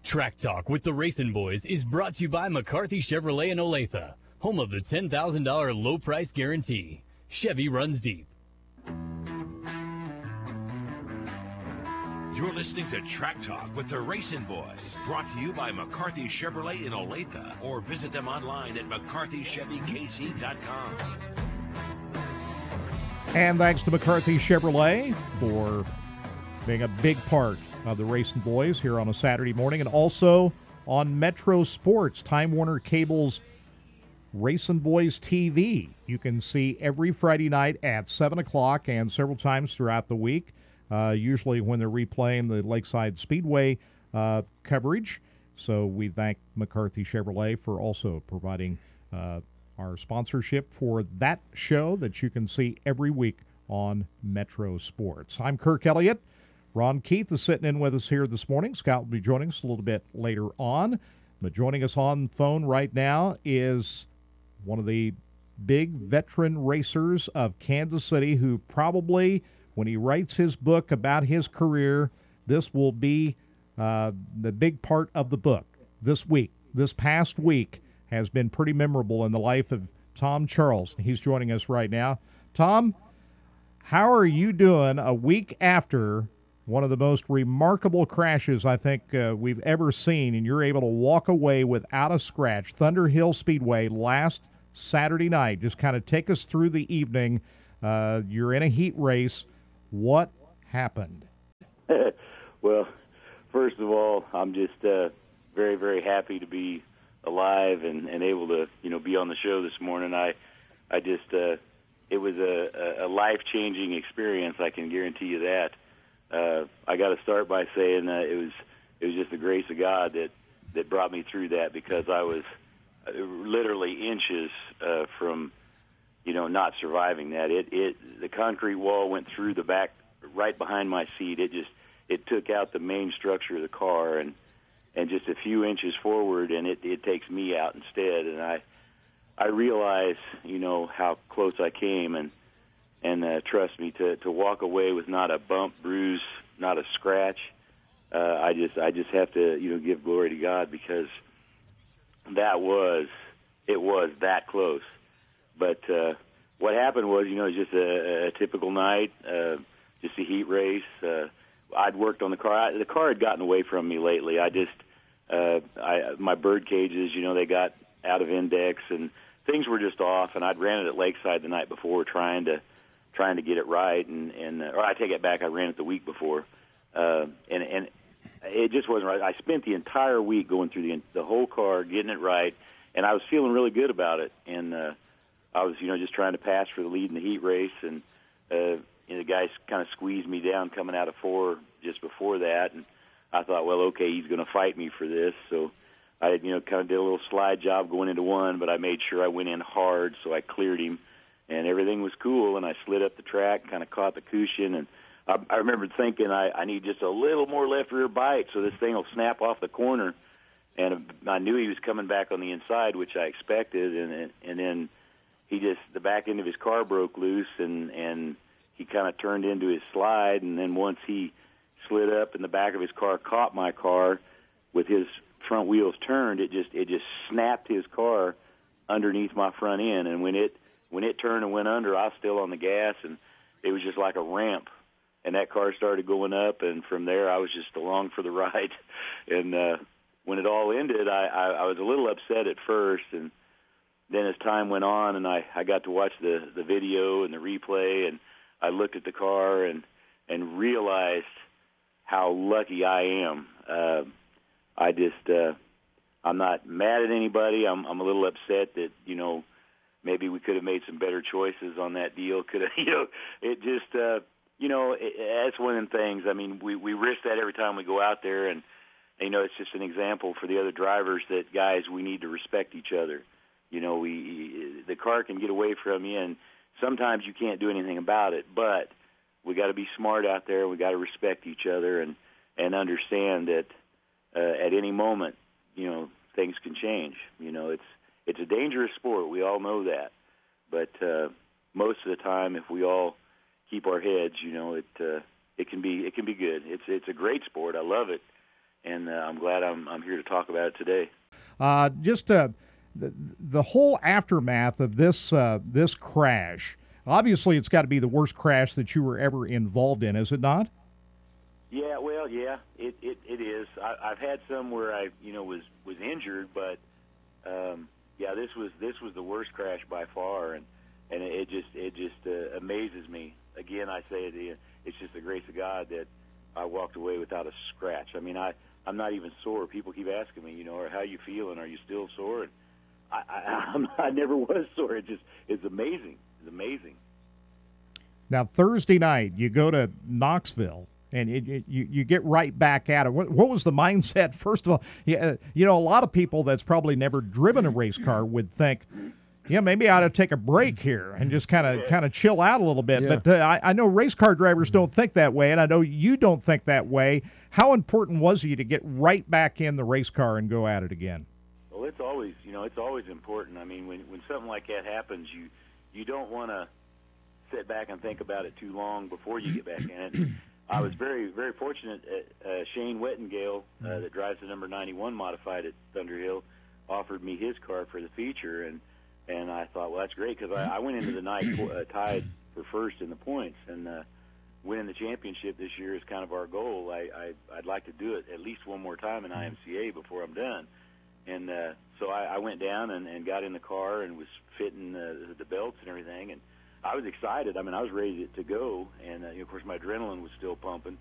Track Talk with the RacinBoys is brought to you by McCarthy Chevrolet in Olathe, home of the $10,000 low price guarantee. Chevy runs deep. You're listening to Track Talk with the RacinBoys, brought to you by McCarthy Chevrolet in Olathe, or visit them online at McCarthyChevyKC.com. And thanks to McCarthy Chevrolet for being a big part of the RacinBoys here on a Saturday morning, and also on Metro Sports, Time Warner Cable's RacinBoys TV. You can see every Friday night at 7 o'clock and several times throughout the week, usually when they're replaying the Lakeside Speedway coverage. So we thank McCarthy Chevrolet for also providing our sponsorship for that show that you can see every week on Metro Sports. I'm Kirk Elliott. Ron Keith is sitting in with us here this morning. Scott will be joining us a little bit later on. But joining us on the phone right now is one of the big veteran racers of Kansas City who probably, when he writes his book about his career, this will be the big part of the book. This past week has been pretty memorable in the life of Tom Charles. He's joining us right now. Tom, how are you doing a week after one of the most remarkable crashes I think we've ever seen, and you're able to walk away without a scratch? Thunder Hill Speedway last Saturday night. Just kind of take us through the evening. You're in a heat race. What happened? Well, first of all, I'm just very, very happy to be alive and able to, be on the show this morning. I just, it was a life-changing experience. I can guarantee you that. I got to start by saying it was just the grace of God that brought me through that, because I was literally inches from, not surviving that. The concrete wall went through the back, right behind my seat. It took out the main structure of the car and just a few inches forward, and it takes me out instead. And I realize, how close I came, and trust me, to walk away with not a bump, bruise, not a scratch. I just have to, give glory to God, because it was that close. But what happened was, it was just a typical night, just a heat race. I'd worked on the car. The car had gotten away from me lately. My bird cages, they got out of index, and things were just off. And I'd ran it at Lakeside the night before, trying to get it right, or I take it back, I ran it the week before, and it just wasn't right. I spent the entire week going through the whole car, getting it right, and I was feeling really good about it, and I was, just trying to pass for the lead in the heat race, and the guys kind of squeezed me down coming out of 4 just before that, and I thought, well, okay, he's going to fight me for this, so I, kind of did a little slide job going into 1, but I made sure I went in hard, so I cleared him. And everything was cool, and I slid up the track, kind of caught the cushion, and I remember thinking I need just a little more left rear bite so this thing will snap off the corner. And I knew he was coming back on the inside, which I expected, and then the back end of his car broke loose, and he kind of turned into his slide, and then once he slid up and the back of his car caught my car with his front wheels turned, it just snapped his car underneath my front end, and when it turned and went under, I was still on the gas, and it was just like a ramp. And that car started going up, and from there I was just along for the ride. And when it all ended, I was a little upset at first, and then as time went on and I got to watch the video and the replay, and I looked at the car and realized how lucky I am. I'm not mad at anybody. I'm a little upset that, maybe we could have made some better choices on that deal. It just, that's one of the things. I mean, we risk that every time we go out there, and it's just an example for the other drivers that, guys, we need to respect each other. The car can get away from you, and sometimes you can't do anything about it, but we got to be smart out there. We got to respect each other and understand that at any moment, things can change. It's a dangerous sport. We all know that. But most of the time, if we all keep our heads, it can be good. It's a great sport. I love it, and I'm glad I'm here to talk about it today. The whole aftermath of this crash. Obviously, it's got to be the worst crash that you were ever involved in, is it not? Yeah, well, yeah, it is. I've had some where I was injured, but yeah, this was the worst crash by far, and it just amazes me. Again, I say it's just the grace of God that I walked away without a scratch. I mean, I'm not even sore. People keep asking me, how you feeling? Are you still sore? And I never was sore. It's amazing. It's amazing. Now, Thursday night, you go to Knoxville, and you get right back at it. What was the mindset? First of all, a lot of people that's probably never driven a race car would think, maybe I ought to take a break here and just kind of chill out a little bit. Yeah. But I know race car drivers don't think that way, and I know you don't think that way. How important was it to get right back in the race car and go at it again? Well, it's always important. I mean, when something like that happens, you don't want to sit back and think about it too long before you get back in it. I was very, very fortunate. Shane Wettengale, that drives the number 91 Modified at Thunder Hill, offered me his car for the feature, and I thought, well, that's great, because I went into the night tied for first in the points, and winning the championship this year is kind of our goal. I'd like to do it at least one more time in IMCA before I'm done. And so I went down and got in the car and was fitting the belts and everything, and I was excited. I mean, I was ready to go, and of course my adrenaline was still pumping,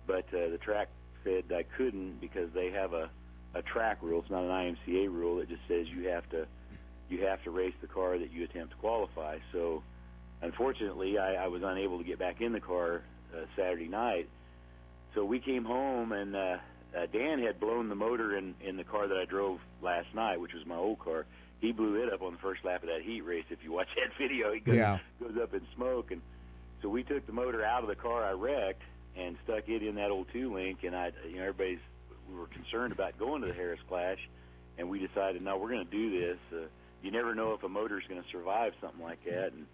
but the track said I couldn't because they have a track rule. It's not an IMCA rule. It just says you have to race the car that you attempt to qualify. So unfortunately, I was unable to get back in the car Saturday night. So we came home, and Dan had blown the motor in the car that I drove last night, which was my old car. He blew it up on the first lap of that heat race. If you watch that video, it goes up in smoke. And so we took the motor out of the car I wrecked and stuck it in that old 2-link. And we were concerned about going to the Harris Clash, and we decided, no, we're going to do this. You never know if a motor's going to survive something like that, and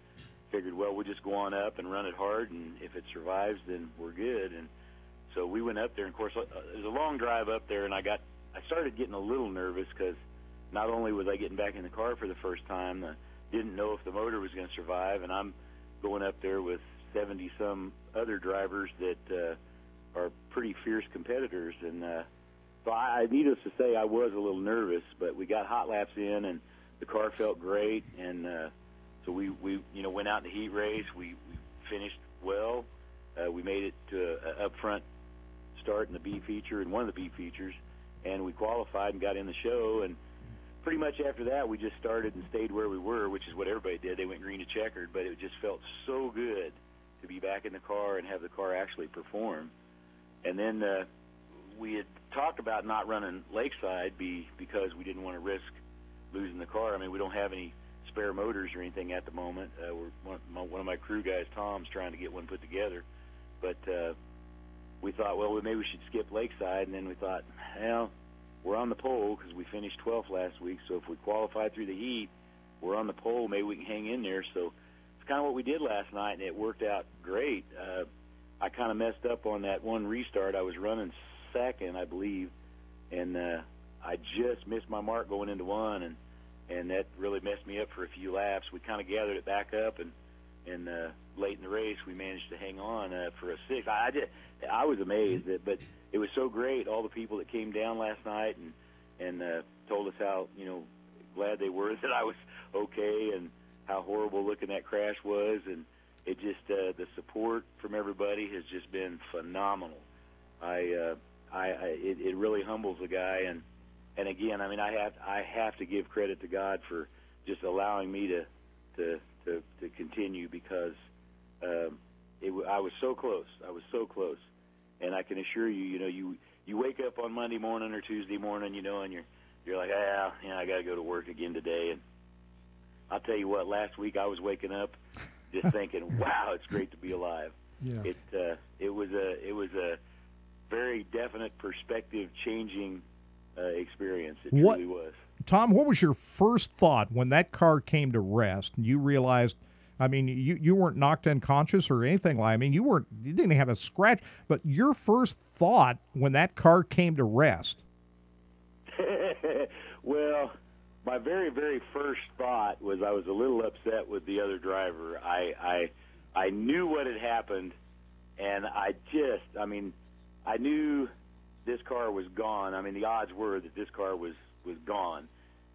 figured, well, we'll just go on up and run it hard, and if it survives, then we're good. And so we went up there, and of course, it was a long drive up there, and I started getting a little nervous because not only was I getting back in the car for the first time, didn't know if the motor was going to survive, and I'm going up there with 70-some other drivers that are pretty fierce competitors. And so needless to say, I was a little nervous, but we got hot laps in, and the car felt great, and so we went out in the heat race. We finished well. We made it to an up-front start in the B feature, in one of the B features, and we qualified and got in the show. And pretty much after that, we just started and stayed where we were, which is what everybody did. They went green to checkered, but it just felt so good to be back in the car and have the car actually perform. And then we had talked about not running Lakeside because we didn't want to risk losing the car. I mean, we don't have any spare motors or anything at the moment. One of my crew guys, Tom's, trying to get one put together. But we thought, well, maybe we should skip Lakeside, and then we thought, well, we're on the pole because we finished 12th last week, so if we qualify through the heat, we're on the pole, maybe we can hang in there. So it's kind of what we did last night, and it worked out great. I kind of messed up on that one restart. I was running second, I believe, and I just missed my mark going into one, and that really messed me up for a few laps. We kind of gathered it back up, and late in the race, we managed to hang on for a 6. I was amazed, but it was so great. All the people that came down last night and told us how glad they were that I was okay, and how horrible looking that crash was, and it just the support from everybody has just been phenomenal. It really humbles a guy, and again, I mean, I have to give credit to God for just allowing me to continue, because I was so close. And I can assure you, you wake up on Monday morning or Tuesday morning, and you're like, I got to go to work again today. And I'll tell you what, last week I was waking up just thinking, wow, it's great to be alive. Yeah. It was a very definite perspective changing experience. It truly was. Tom, what was your first thought when that car came to rest and you realized, I mean, you weren't knocked unconscious or anything like. I mean, you didn't have a scratch. But your first thought when that car came to rest. Well, my very, very first thought was I was a little upset with the other driver. I knew what had happened, and I knew this car was gone. I mean, the odds were that this car was gone,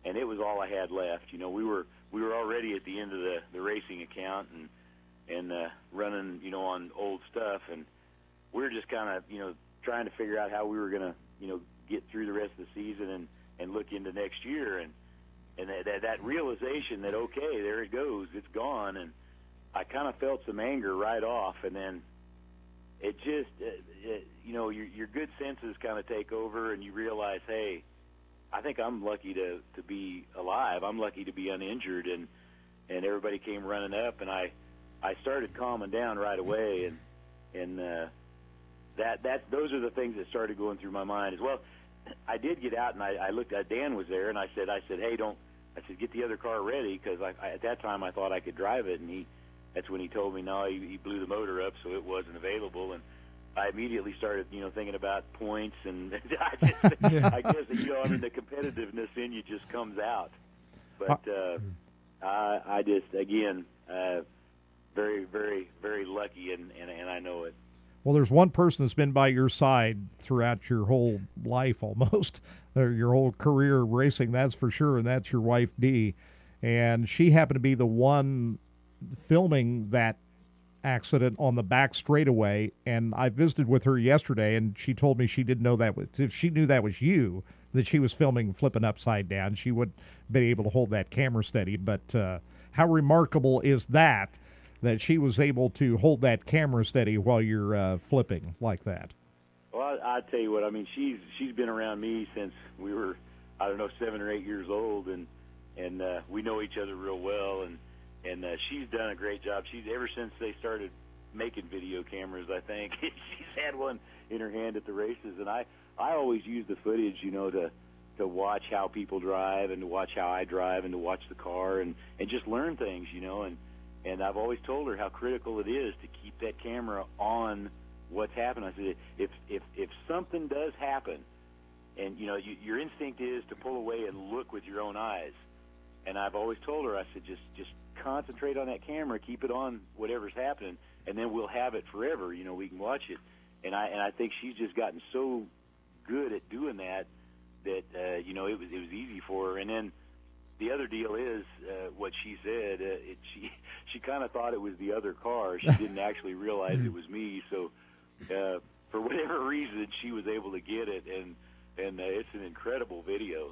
and it was all I had left. You know, we were already at the end of the racing account and running, you know, on old stuff, and we were just kind of, you know, trying to figure out how we were going to, you know, get through the rest of the season and look into next year, and that realization that, okay, there it goes, it's gone, and I kind of felt some anger right off, and then it just, you know, your good senses kind of take over, and you realize, hey, I think I'm lucky to be alive. I'm lucky to be uninjured, and everybody came running up, and I started calming down right away, and those are the things that started going through my mind as well. I did get out, and I looked at Dan was there, and I said, hey, get the other car ready, because at that time I thought I could drive it, and that's when he told me, no, he blew the motor up, so it wasn't available, and I immediately started, you know, thinking about points, and I guess, you know, I mean, the competitiveness in you just comes out. But I just, again, very, very, very lucky, and I know it. Well, there's one person that's been by your side throughout your whole life almost, or your whole career racing, that's for sure, and that's your wife, Dee. And she happened to be the one filming that accident on the back straightaway, and I visited with her yesterday, and she told me she didn't know that was, if she knew that was you, that she was filming flipping upside down, she would have been able to hold that camera steady. But how remarkable is that she was able to hold that camera steady while you're flipping like that? Well, I tell you what, I mean, she's been around me since we were, 7 or 8 years old, and we know each other real well, and she's done a great job. She's, ever since they started making video cameras, I think, she's had one in her hand at the races, and I always use the footage, you know, to watch how people drive, and to watch how I drive, and to watch the car, and just learn things, you know, and I've always told her how critical it is to keep that camera on what's happening. I said, if something does happen, and, you know, your instinct is to pull away and look with your own eyes, and I've always told her, I said, just concentrate on that camera, keep it on whatever's happening, and then we'll have it forever. You know, we can watch it. And I think she's just gotten so good at doing that you know, it was easy for her. And then the other deal is what she said. She kind of thought it was the other car. She didn't actually realize it was me. So for whatever reason, she was able to get it, and it's an incredible video.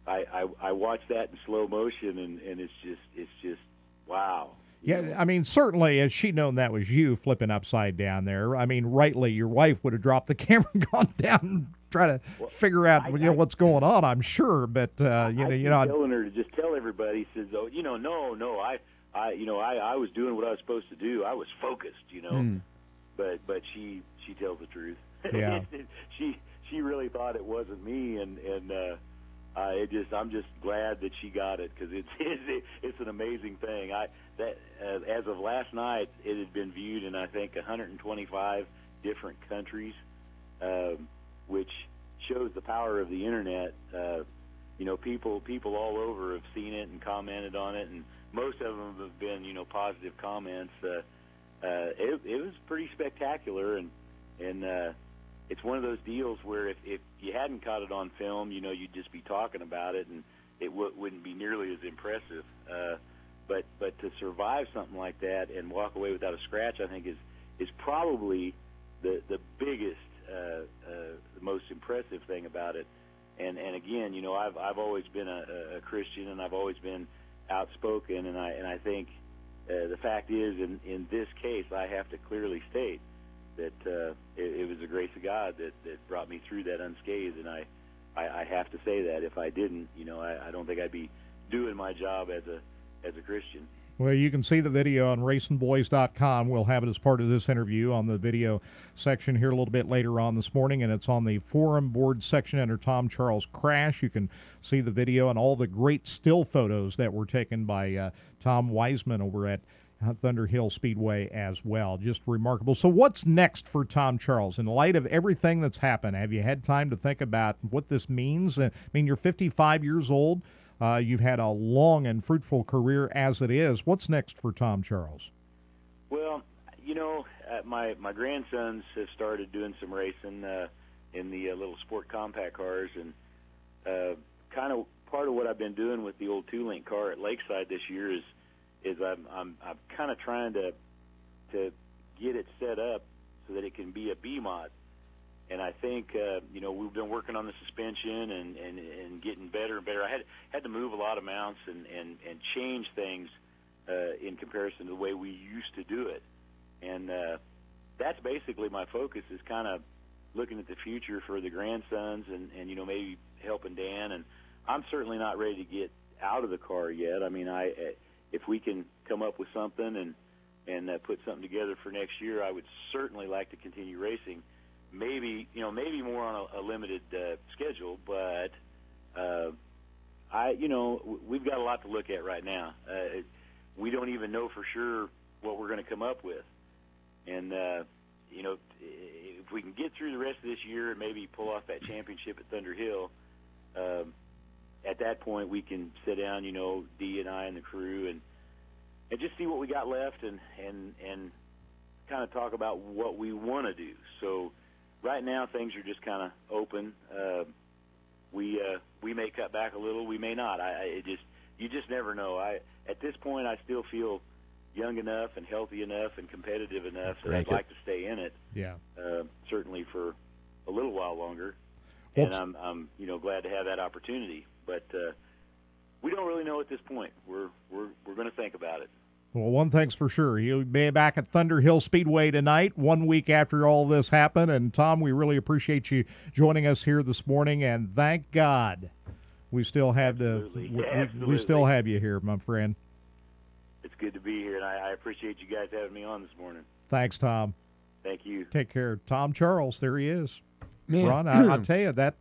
I watched that in slow motion, and it's just wow. Yeah, I mean, certainly, as she known that was you flipping upside down there, I mean, rightly, your wife would have dropped the camera and gone down and try to figure out, what's going on, I'm sure. But, I'm telling her to just tell everybody, says, oh, you know, no, I was doing what I was supposed to do. I was focused, you know. But she tells the truth. Yeah. she really thought it wasn't me, and I'm just glad that she got it, because it's an amazing thing. As of last night, it had been viewed in, I think, 125 different countries, which shows the power of the internet. You know, people all over have seen it and commented on it, and most of them have been, you know, positive comments. It was pretty spectacular, and it's one of those deals where if you hadn't caught it on film, you know, you'd just be talking about it, and it wouldn't be nearly as impressive. But to survive something like that and walk away without a scratch, I think is probably the biggest, the most impressive thing about it. And again, you know, I've always been a Christian, and I've always been outspoken, and I think the fact is, in this case, I have to clearly state that it was the grace of God that brought me through that unscathed, and I have to say that. If I didn't, you know, I don't think I'd be doing my job as a Christian. Well, you can see the video on RacinBoys.com. We'll have it as part of this interview on the video section here a little bit later on this morning, and it's on the forum board section under Tom Charles Crash. You can see the video and all the great still photos that were taken by Tom Wiseman over at Thunder Hill Speedway as well. Just remarkable. So what's next for Tom Charles? In light of everything that's happened, have you had time to think about what this means? I mean, you're 55 years old. You've had a long and fruitful career as it is. What's next for Tom Charles? Well, my grandsons have started doing some racing in the little sport compact cars, and kind of part of what I've been doing with the old two-link car at Lakeside this year is I'm kind of trying to get it set up so that it can be a B mod. And I think we've been working on the suspension and getting better and better. I had to move a lot of mounts and change things in comparison to the way we used to do it. And that's basically my focus, is kind of looking at the future for the grandsons and maybe helping Dan. And I'm certainly not ready to get out of the car yet. I mean, if we can come up with something and put something together for next year, I would certainly like to continue racing. Maybe more on a limited schedule, but we've got a lot to look at right now. We don't even know for sure what we're going to come up with, and if we can get through the rest of this year and maybe pull off that championship at Thunder Hill, at that point we can sit down, Dee and I and the crew, and just see what we got left, and kind of talk about what we want to do. So. Right now, things are just kind of open. We may cut back a little, we may not. You just never know. At this point, I still feel young enough and healthy enough and competitive enough that I'd like to stay in it. Yeah. Certainly for a little while longer. Well, and I'm glad to have that opportunity. But we don't really know at this point. We're going to think about it. Well, one thing's for sure. He'll be back at Thunder Hill Speedway tonight, 1 week after all this happened. And, Tom, we really appreciate you joining us here this morning. And thank God we still have we still have you here, my friend. It's good to be here, and I appreciate you guys having me on this morning. Thanks, Tom. Thank you. Take care. Tom Charles, there he is. Man. Ron, I'll tell you, that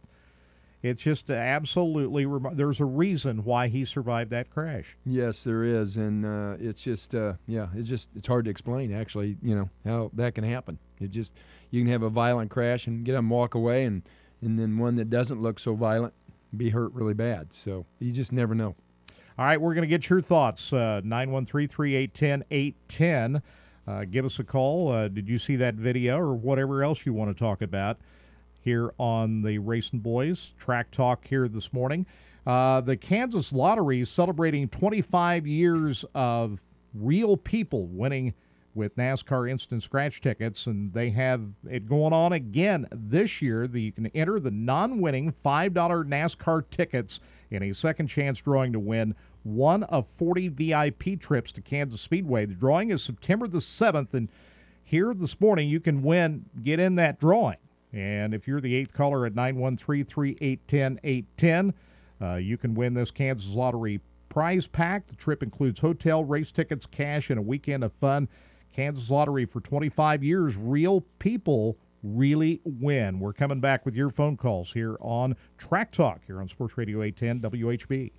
it's just absolutely there's a reason why he survived that crash. Yes, there is, and it's just it's hard to explain, actually, how that can happen. You can have a violent crash and get them walk away, and then one that doesn't look so violent be hurt really bad. So you just never know. All right, we're going to get your thoughts. 913-381-810. Give us a call. Did you see that video or whatever else you want to talk about here on the Racing Boys Track Talk here this morning? The Kansas Lottery is celebrating 25 years of real people winning with NASCAR Instant Scratch tickets, and they have it going on again this year. You can enter the non-winning $5 NASCAR tickets in a second chance drawing to win one of 40 VIP trips to Kansas Speedway. The drawing is September the 7th, and here this morning you can get in that drawing. And if you're the 8th caller at 913-381-810, you can win this Kansas Lottery prize pack. The trip includes hotel, race tickets, cash, and a weekend of fun. Kansas Lottery for 25 years. Real people really win. We're coming back with your phone calls here on Track Talk here on Sports Radio 810 WHB.